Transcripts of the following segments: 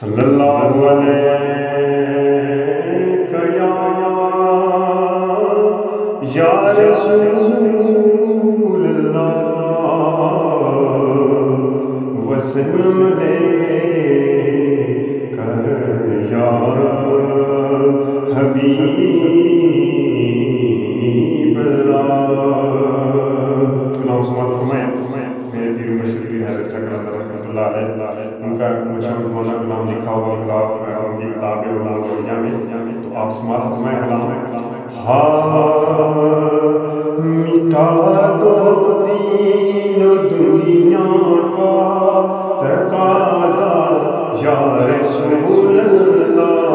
صلی اللہ علیہ یا رسول اللہ وسلم علیک یا حبیب اللہ۔ میرے پیر مشرقی حضرت چکرا رحمۃ اللہ علیہ ان کا مشہور مولانا کلام لکھا ہوا کتاب ان کی کتاب ہے میں تو آپ سماعت فرمائیں کلام مٹا دو دین و دنیا کا تقاضا یا رسول اللہ،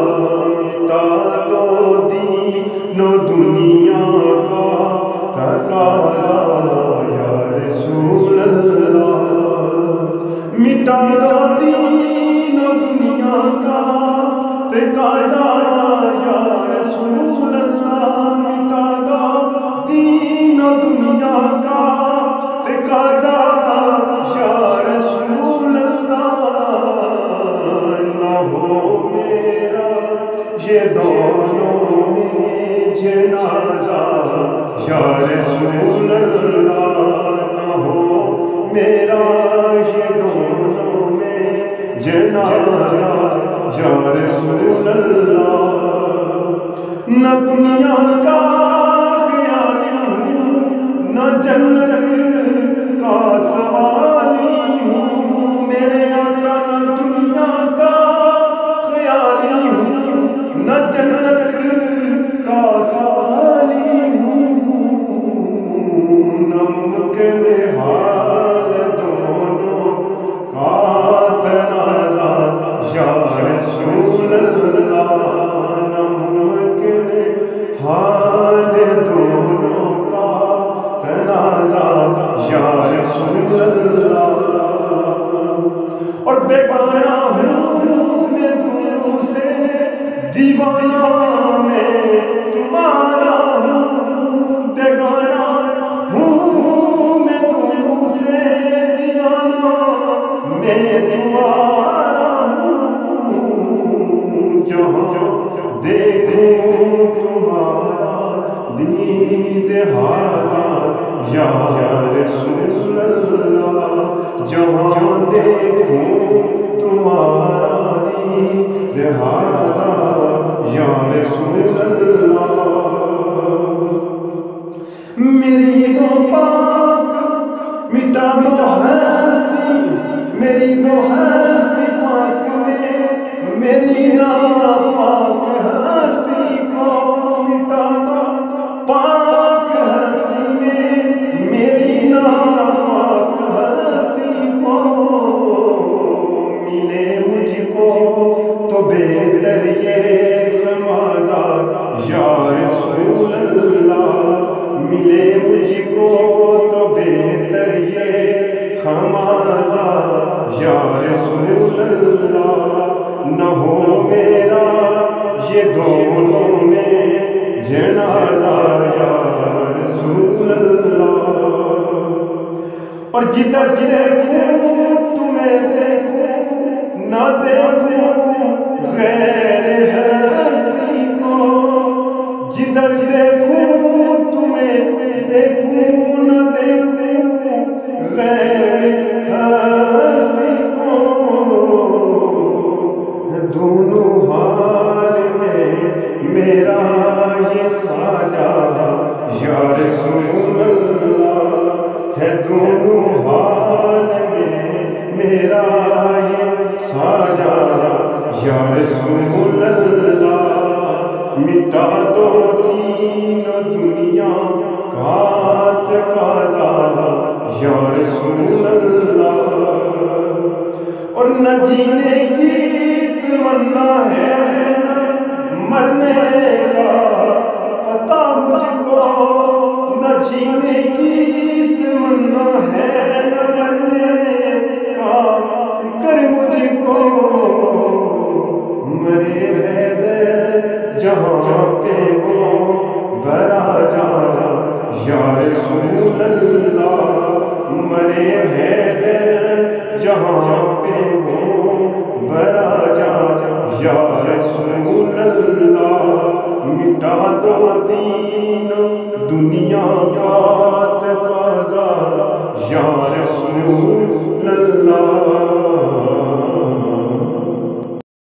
مٹا دو دین و دنیا کا تقاضا یا رسول اللہ، مٹا دو دین و دنیا کا تقاضا یا رسول اللہ، مٹا دو دین و دنیا کا تقاضا یا رسول اللہ، نہ ہو میرا یہ دونوں میں جنازہ یا رسول اللہ، نہ ہو میرا یہ دونوں میں جنازہ یا رسول اللہ، نہ دنیا کا خیال ہوں نہ جنت کا سوالی ہوں، میرے آقا نہ دنیا کا خیال ہوں نہ جنت کا سوالی ہوں، نہ ممکن حال دونوں کا تنازع یا رسول اللہ، نہ ممکن حال دونوں کا تنازع یا رسول اللہ، اور بیگانہ ہوں میں دونوں سے دیوانہ میں تمہارا ہوں، بیگانہ ہوں میں دونوں سے دیوانہ میں تمہارا ہوں، جہاں دیکھوں تمہارا دید ہارا یا رسول اللہ، جہاں دیکھوں تمہارا دید ہارا یا رسول اللہ، میری دو پاک مٹا دو ہستی، میری دو ہستی پاک میں میری ناپاک ہستی کو مٹا دو، پاک ہستی میں میری ناپاک ہستی کو، ملے مجھ کو تو بہتر یہ خمازہ یا رسول اللہ، ملے مجھ کو تو بہتر یہ خمازہ یا رسول اللہ، نہ ہو میرا یہ دونوں میں جنازہ یا رسول اللہ، اور جدھر دیکھوں تمہیں دیکھوں نہ دیکھوں غیر ہستی کو، جدھر دیکھوں تمہیں دیکھوں نہ دیکھوں غیر ہستی کو، دونوں حال میں میرا یہ ساجا یا رسول اللہ ہے، دونوں حال میں میرا یہ ساجا یا رسول اللہ، مٹا دو دین و دنیا کا تقاضا یا رسول اللہ، اور نہ جینے کی تمنا ہے نہ مرنے کا پتہ مجھ کو، نہ جینے کی تمنا ہے نہ مرنے کا فکر مجھ کو، مرے حیدر جہاں پہ وہ برا جانا یا رسول اللہ، مرے حیدر جہاں پہ وہ برا جانا مدینہ دنیا کا تقاضا یا رسول اللہ